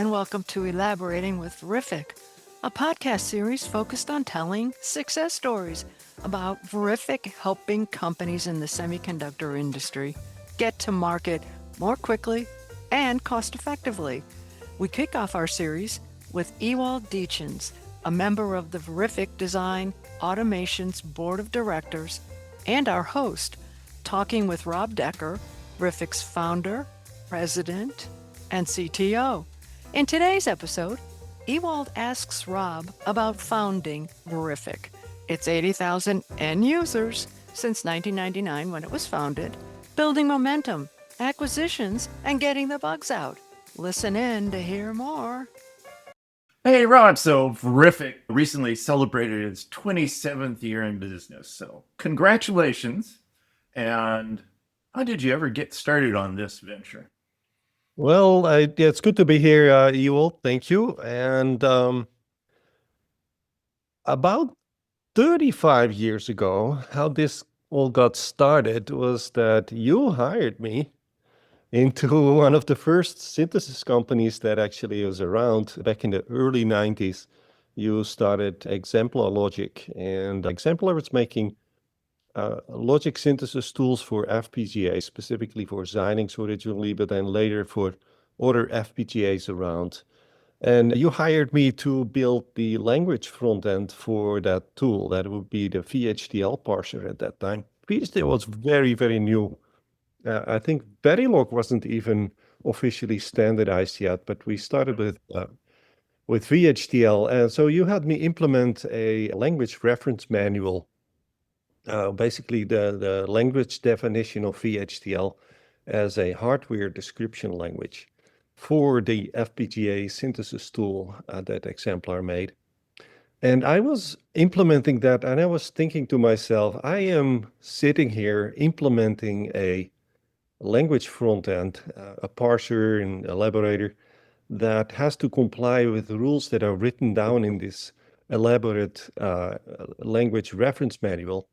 and welcome to Elaborating with Verific, a podcast series focused on telling success stories about Verific helping companies in the semiconductor industry get to market more quickly and cost effectively. We kick off our series with Ewald Detjens, a member of the Verific Design Automation's Board of Directors, and our host, talking with Rob Dekker, Verific's founder, president, and CTO. In today's episode, Ewald asks Rob about founding Verific. It's 80,000 end users since 1999 when it was founded, building momentum, acquisitions, and getting the bugs out. Listen in to hear more. Hey, Rob. So Verific recently celebrated its 27th year in business. So congratulations. And how did you ever get started on this venture? Well, yeah, it's good to be here, Ewald. Thank you. And about 35 years ago, how this all got started was that you hired me into one of the first synthesis companies that actually was around back in the early 90s. You started Exemplar Logic, and Exemplar was making logic synthesis tools for FPGA, specifically for Xilinx originally, but then later for other FPGAs around. And you hired me to build the language front end for that tool. That would be the VHDL parser at that time. VHDL was very, very new. I think Verilog wasn't even officially standardized yet, but we started with VHDL. And so you had me implement a language reference manual, basically the language definition of VHDL as a hardware description language for the FPGA synthesis tool that Exemplar made. And I was implementing that, and I was thinking to myself, I am sitting here implementing a language front end, a parser and elaborator that has to comply with the rules that are written down in this elaborate language reference manual.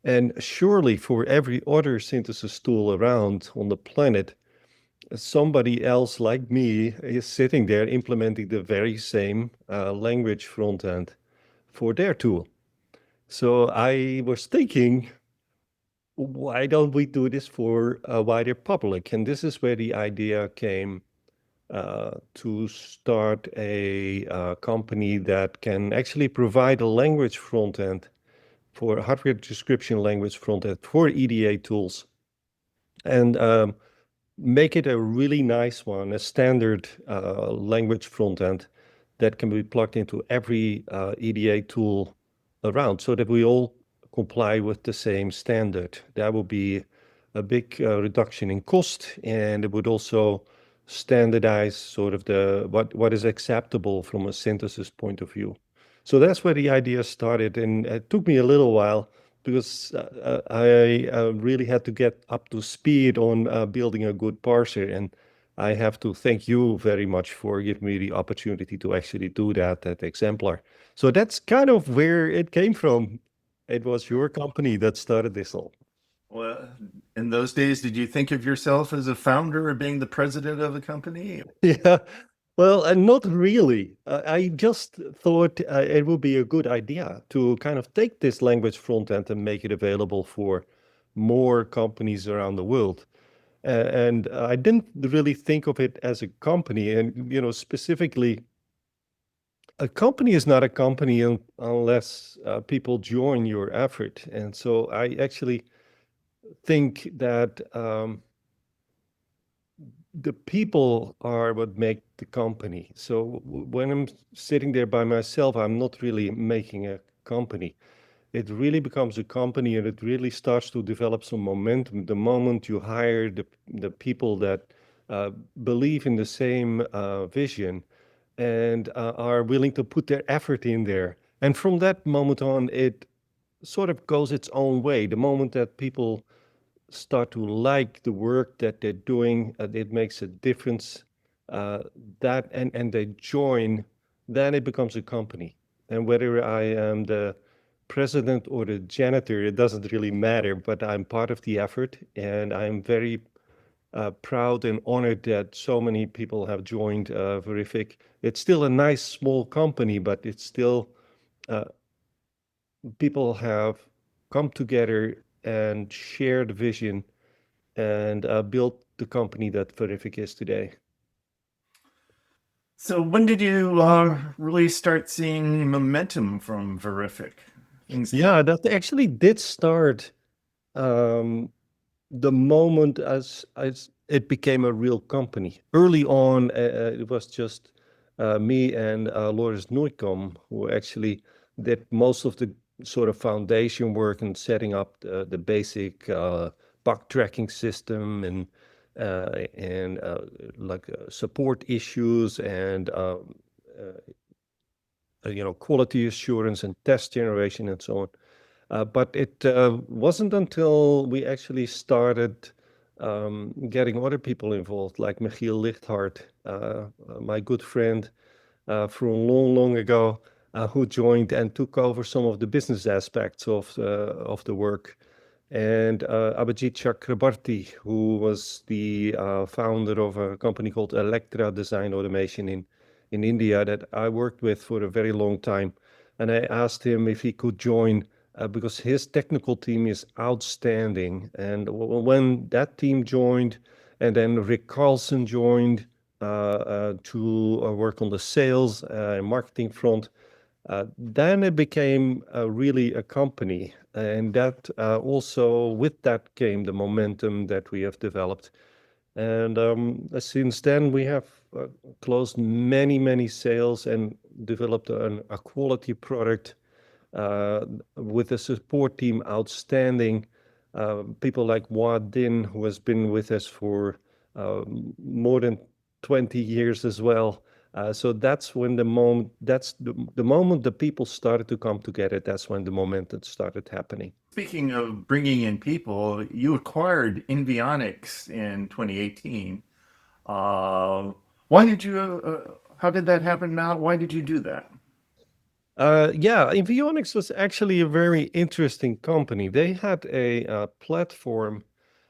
And surely for every other synthesis tool around on the planet, somebody else like me is sitting there implementing the very same language front end for their tool. So I was thinking, why don't we do this for a wider public? And this is where the idea came to start a company that can actually provide a language front end for hardware description language front end for EDA tools, and make it a really nice one, a standard language front end that can be plugged into every EDA tool around so that we all comply with the same standard. That would be a big reduction in cost, and it would also standardize sort of what is acceptable from a synthesis point of view. So that's where the idea started, and it took me a little while because I really had to get up to speed on building a good parser, and I have to thank you very much for giving me the opportunity to actually do that at Exemplar. So that's kind of where it came from. It was your company that started this all. Well, in those days, did you think of yourself as a founder or being the president of the company? Yeah, well, not really. I just thought it would be a good idea to kind of take this language front end and make it available for more companies around the world. And I didn't really think of it as a company. And, specifically, a company is not a company unless people join your effort. And so I actually think that the people are what make the company. So when I'm sitting there by myself, I'm not really making a company. It really becomes a company, and it really starts to develop some momentum the moment you hire the people that believe in the same vision and are willing to put their effort in there. And from that moment on, it sort of goes its own way. The moment that people start to like the work that they're doing, it makes a difference, uh, and they join, then it becomes a company. And whether I am the president or the janitor, it doesn't really matter, but I'm part of the effort, and I'm very proud and honored that so many people have joined Verific. It's still a nice small company, but it's still people have come together and shared vision and built the company that Verific is today. So when did you really start seeing momentum from Verific? Yeah, that actually did start um, the moment as it became a real company. Early on, it was just me and Loris Nooikom who actually did most of the sort of foundation work and setting up the basic bug tracking system and like support issues and quality assurance and test generation and so on. But it wasn't until we actually started getting other people involved, like Michiel Lichthart, my good friend from long, long ago, who joined and took over some of the business aspects of the work. And Abhijit Chakrabarti, who was the founder of a company called Electra Design Automation in India that I worked with for a very long time. And I asked him if he could join because his technical team is outstanding. And when that team joined, and then Rick Carlson joined to work on the sales and marketing front, then it became really a company. And that also, with that came the momentum that we have developed. And since then, we have closed many, many sales and developed a quality product with a support team outstanding. People like Wad Din, who has been with us for more than 20 years as well. So that's when that's the moment the people started to come together. That's when the momentum started happening. Speaking of bringing in people, you acquired Invionics in 2018. Why did you, how did that happen now? Why did you do that? Yeah, Invionics was actually a very interesting company. They had a platform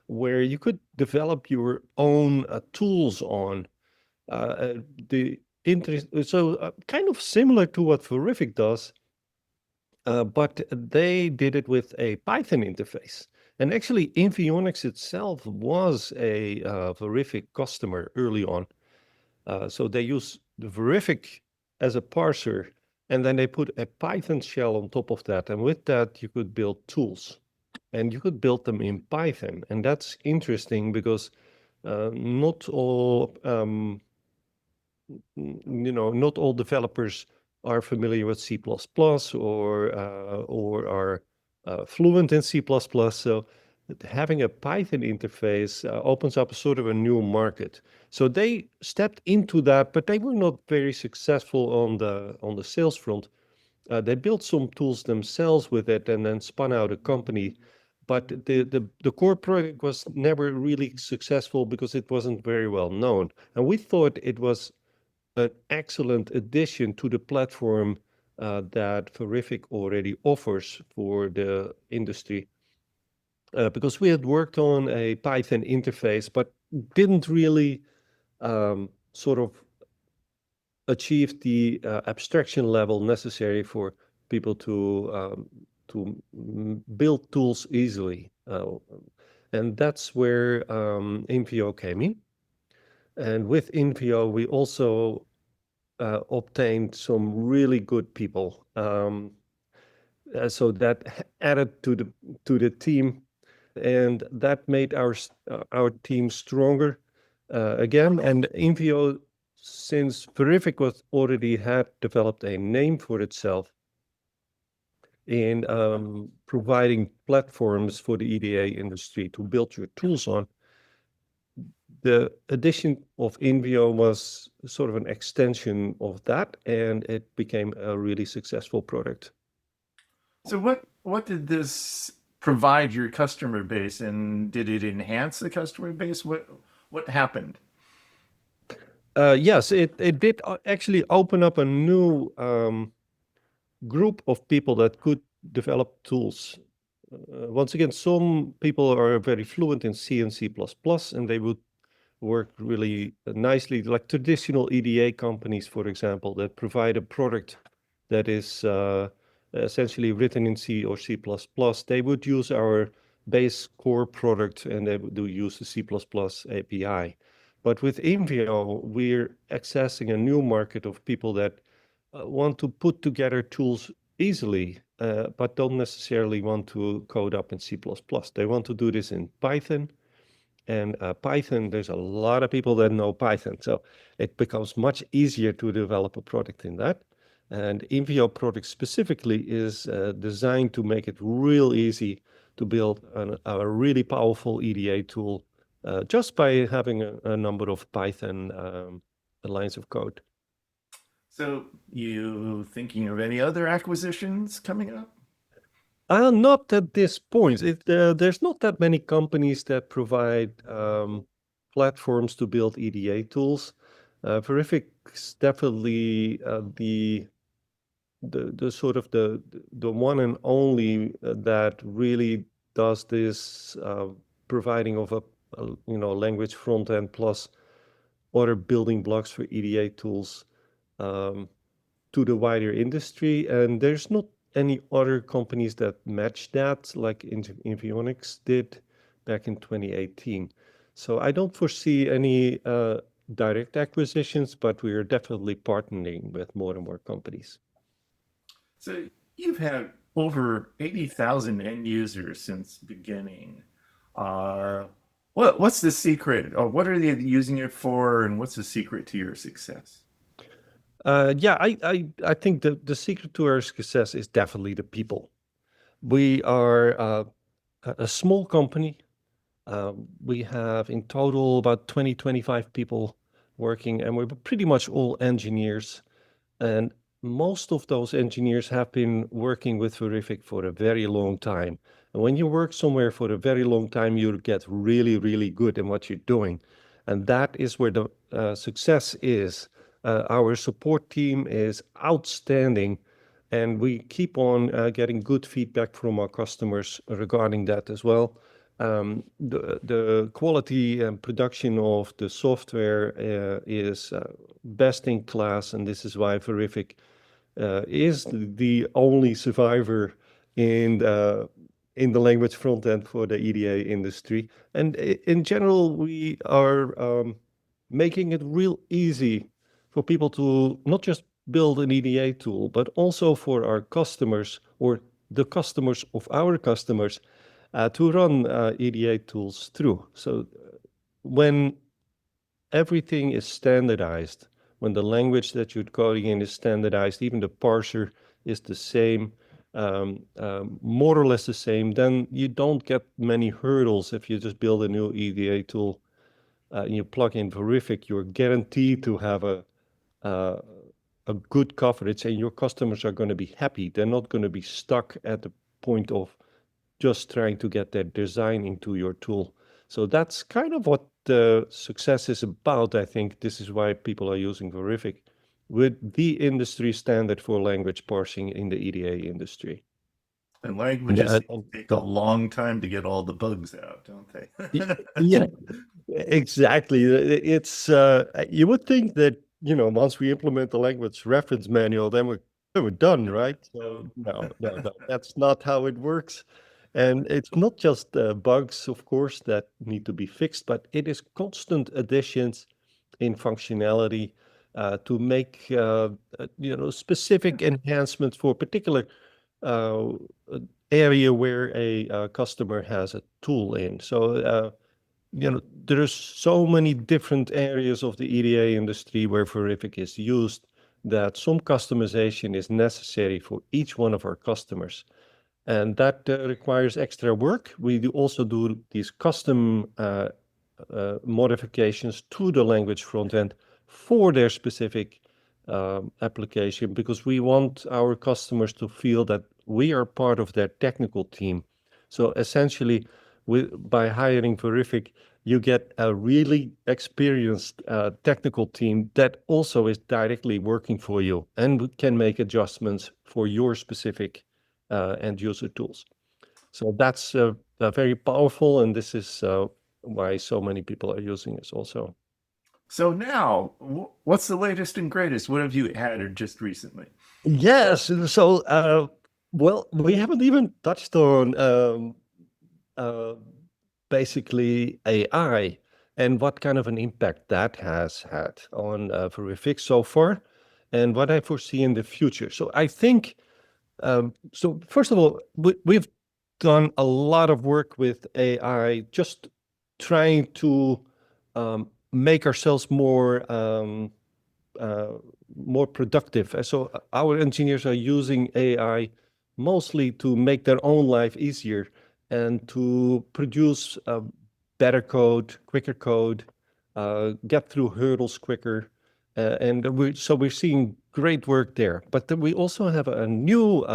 where you could develop your own tools on. The interest, so kind of similar to what Verific does, but they did it with a Python interface. And actually, Invionics itself was a Verific customer early on. So they use the Verific as a parser, and then they put a Python shell on top of that. And with that, you could build tools, and you could build them in Python. And that's interesting because not all not all developers are familiar with C++ or are fluent in C++. So having a Python interface opens up sort of a new market. So they stepped into that, but they were not very successful on the sales front. They built some tools themselves with it and then spun out a company. But the core project was never really successful because it wasn't very well known. And we thought it was an excellent addition to the platform that Verific already offers for the industry. Because we had worked on a Python interface, but didn't really sort of achieve the abstraction level necessary for people to build tools easily. And that's where Invio came in. And with Invio, we also obtained some really good people. So that added to the team, and that made our team stronger again. And Invio, since Verific was already had developed a name for itself in providing platforms for the EDA industry to build your tools on, the addition of Invio was sort of an extension of that, and it became a really successful product. So what did this provide your customer base, and did it enhance the customer base? What happened? Yes, it did actually open up a new group of people that could develop tools. Once again, some people are very fluent in C and C++, and they would work really nicely, like traditional EDA companies, for example, that provide a product that is essentially written in C or C++. They would use our base core product and they would use the C++ API. But with Invio, we're accessing a new market of people that want to put together tools easily, but don't necessarily want to code up in C++. They want to do this in Python. And Python, there's a lot of people that know Python. So it becomes much easier to develop a product in that. And Invio product specifically is designed to make it real easy to build a really powerful EDA tool just by having a number of Python lines of code. So, you thinking of any other acquisitions coming up? Not at this point. There's not that many companies that provide platforms to build EDA tools. Verific's definitely the sort of the one and only that really does this providing of a language front end plus other building blocks for EDA tools to the wider industry. And there's not any other companies that match that, like Invionics did back in 2018. So I don't foresee any direct acquisitions, but we are definitely partnering with more and more companies. So, you've had over 80,000 end users since beginning. Uh, what's the secret? Or what are they using it for, and what's the secret to your success? Yeah, I think the secret to our success is definitely the people. We are a small company. We have in total about 25 people working, and we're pretty much all engineers. And most of those engineers have been working with Verific for a very long time. And when you work somewhere for a very long time, you get really, really good in what you're doing. And that is where the success is. Our support team is outstanding, and we keep on getting good feedback from our customers regarding that as well. The quality and production of the software is best in class, and this is why Verific is the only survivor in the language front end for the EDA industry. And in general, we are making it real easy for people to not just build an EDA tool, but also for our customers or the customers of our customers to run EDA tools through. So when everything is standardized, when the language that you're coding in is standardized, even the parser is the same, more or less the same, then you don't get many hurdles if you just build a new EDA tool and you plug in Verific. You're guaranteed to have a good coverage, and your customers are going to be happy. They're not going to be stuck at the point of just trying to get their design into your tool. So that's kind of what the success is about. I think this is why people are using Verific with the industry standard for language parsing in the EDA industry. And languages take a long time to get all the bugs out, don't they? Yeah, exactly. It's you would think that once we implement the language reference manual, then we're done, right? So no, that's not how it works. And it's not just bugs, of course, that need to be fixed, but it is constant additions in functionality to make specific enhancements for a particular uh, area where a customer has a tool in. So there's so many different areas of the EDA industry where Verific is used that some customization is necessary for each one of our customers. And that requires extra work. We also do these custom modifications to the language front end for their specific application, because we want our customers to feel that we are part of their technical team. So essentially, by hiring Verific, you get a really experienced technical team that also is directly working for you and can make adjustments for your specific end user tools. So that's very powerful, and this is why so many people are using this also. So now, what's the latest and greatest? What have you added just recently? Yes. So, well, we haven't even touched on uh, basically AI and what kind of an impact that has had on Verific so far, and what I foresee in the future. So I think, so first of all, we've done a lot of work with AI, just trying to make ourselves uh, more productive. So our engineers are using AI mostly to make their own life easier and to produce better code, quicker code, get through hurdles quicker. And we're seeing great work there. But then we also have a new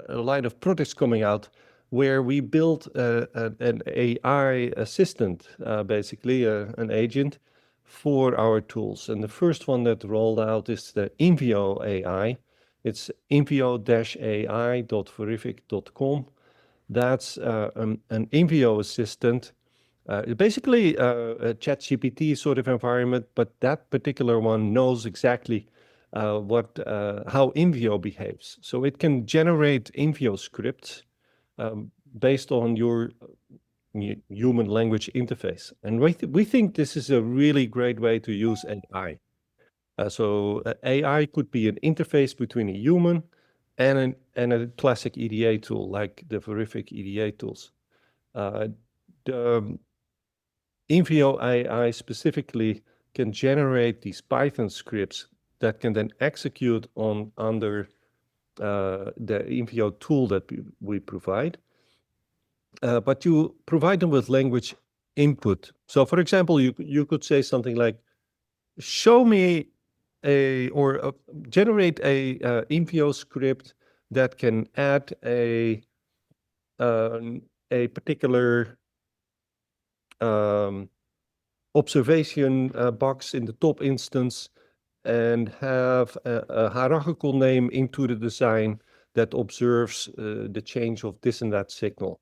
line of products coming out where we built an AI assistant, basically an agent for our tools. And the first one that rolled out is the Invio AI. It's invio-ai.verific.com. That's an Invio assistant. Basically a ChatGPT sort of environment, but that particular one knows exactly how Invio behaves. So it can generate Invio scripts based on your human language interface. And we think this is a really great way to use AI. So AI could be an interface between a human and a classic EDA tool like the Verific EDA tools. The Invio AI specifically can generate these Python scripts that can then execute under the Invio tool that we provide. But you provide them with language input. So, for example, you could say something like, "Show me generate a Invio script that can add a particular um, observation box in the top instance and have a hierarchical name into the design that observes the change of this and that signal."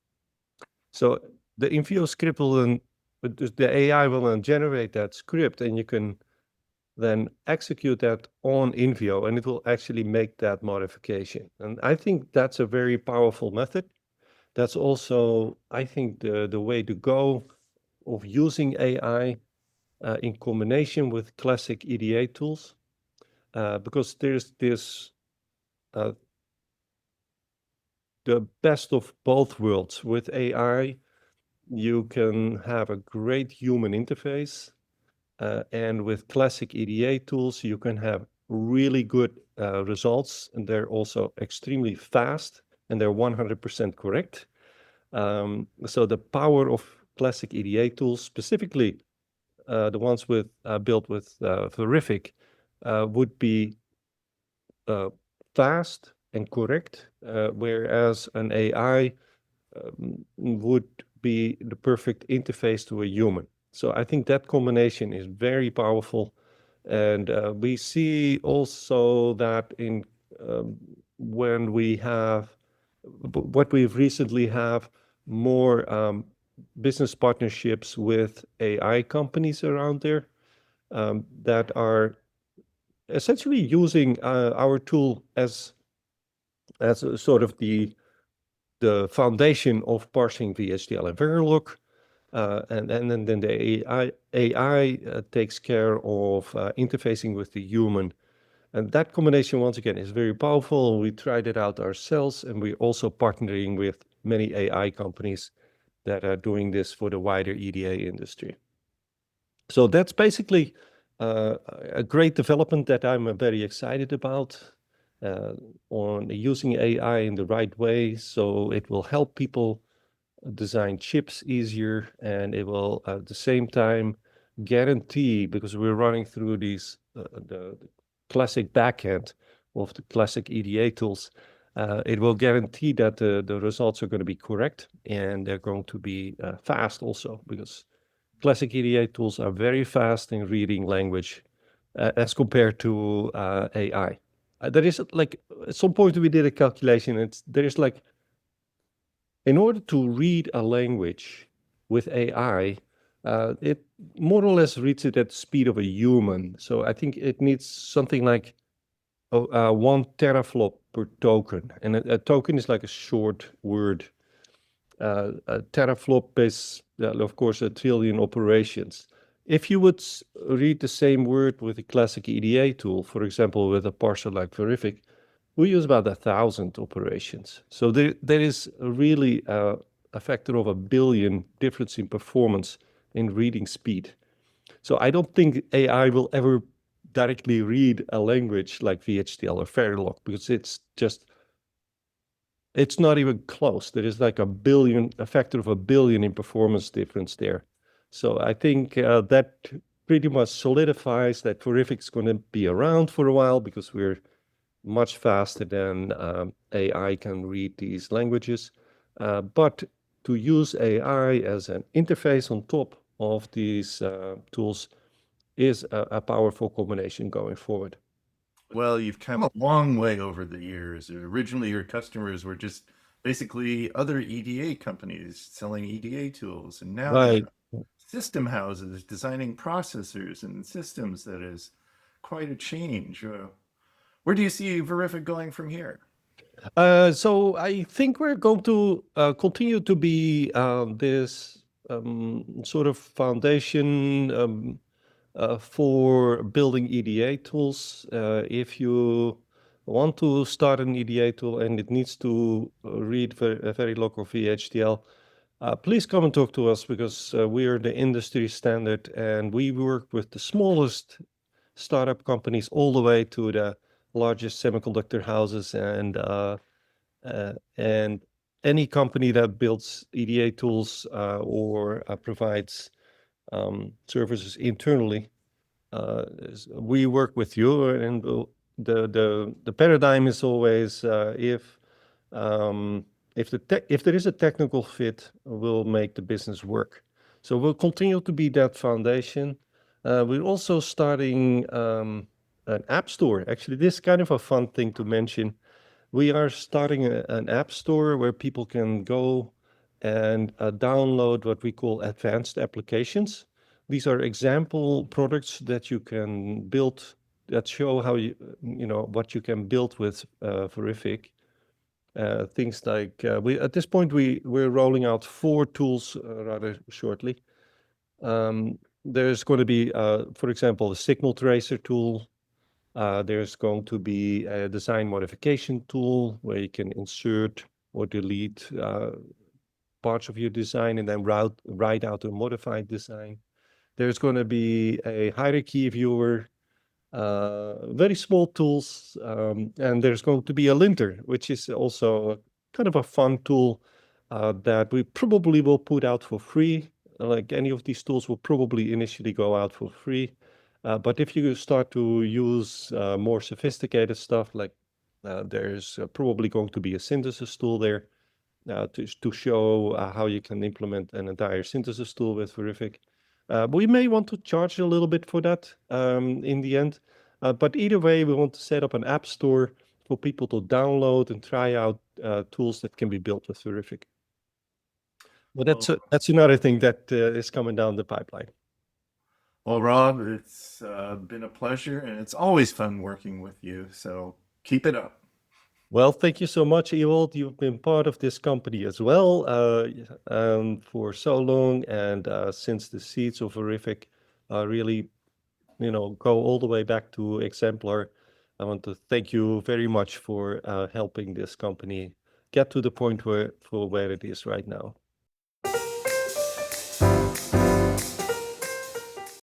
So the Invio script will then, the AI will then generate that script, and you can then execute that on Invio, and it will actually make that modification. And I think that's a very powerful method. That's also, I think, the way to go of using AI in combination with classic EDA tools, because there's this uh, the best of both worlds. With AI, you can have a great human interface, and with classic EDA tools, you can have really good results, and they're also extremely fast, and they're 100% correct. So the power of classic EDA tools, specifically the ones built with Verific, would be fast and correct, whereas an AI would be the perfect interface to a human. So I think that combination is very powerful. And we see also that in when we have what we've recently have more business partnerships with AI companies around there that are essentially using our tool as a sort of the foundation of parsing VHDL and Verilog. And then the AI takes care of interfacing with the human. And that combination, once again, is very powerful. We tried it out ourselves, and we're also partnering with many AI companies that are doing this for the wider EDA industry. So that's basically a great development that I'm very excited about on using AI in the right way. So it will help people design chips easier, and it will at the same time guarantee, because we're running through the classic backend of the classic EDA tools, it will guarantee that the results are going to be correct, and they're going to be fast also, because classic EDA tools are very fast in reading language as compared to AI. There is like, at some point we did a calculation, there is like, in order to read a language, with AI, it more or less reads it at the speed of a human. So I think it needs something like 1 teraflop per token. And a token is like a short word. A teraflop is, of course, a trillion operations. If you would read the same word with a classic EDA tool, for example, with a parser like Verific, we use about 1,000 operations. So there is really a factor of 1 billion difference in performance in reading speed. So I don't think AI will ever directly read a language like VHDL or Verilog, because it's not even close. There is like a factor of 1 billion in performance difference there. So I think that pretty much solidifies that Verific is going to be around for a while, because we're much faster than AI can read these languages. But to use AI as an interface on top of these tools is a powerful combination going forward. Well, you've come a long way over the years. Originally, your customers were just basically other EDA companies selling EDA tools, and now Right. you're system houses designing processors and systems. That is quite a change. Where do you see Verific going from here? So I think we're going to continue to be this sort of foundation for building EDA tools. If you want to start an EDA tool and it needs to read a Verilog or VHDL, please come and talk to us, because we are the industry standard, and we work with the smallest startup companies all the way to the largest semiconductor houses, and any company that builds EDA tools or provides services internally. We work with you, and the paradigm is always if there is a technical fit, we'll make the business work. So we'll continue to be that foundation. We're also starting an app store. Actually, this is kind of a fun thing to mention. We are starting an app store where people can go and download what we call advanced applications. These are example products that you can build that show how what you can build with Verific. Things like at this point we're rolling out 4 tools rather shortly. There's going to be, for example, a signal tracer tool. There's going to be a design modification tool where you can insert or delete parts of your design and then write out a modified design. There's going to be a hierarchy viewer, very small tools, and there's going to be a linter, which is also kind of a fun tool that we probably will put out for free. Like any of these tools will probably initially go out for free. But if you start to use more sophisticated stuff, like there's probably going to be a synthesis tool there to show how you can implement an entire synthesis tool with Verific. We may want to charge a little bit for that in the end. But either way, we want to set up an app store for people to download and try out tools that can be built with Verific. But that's another thing that is coming down the pipeline. Well, Rob, it's been a pleasure, and it's always fun working with you. So keep it up. Well, thank you so much, Ewald. You've been part of this company as well for so long, and since the seeds of Verific really, go all the way back to Exemplar. I want to thank you very much for helping this company get to the point where it is right now.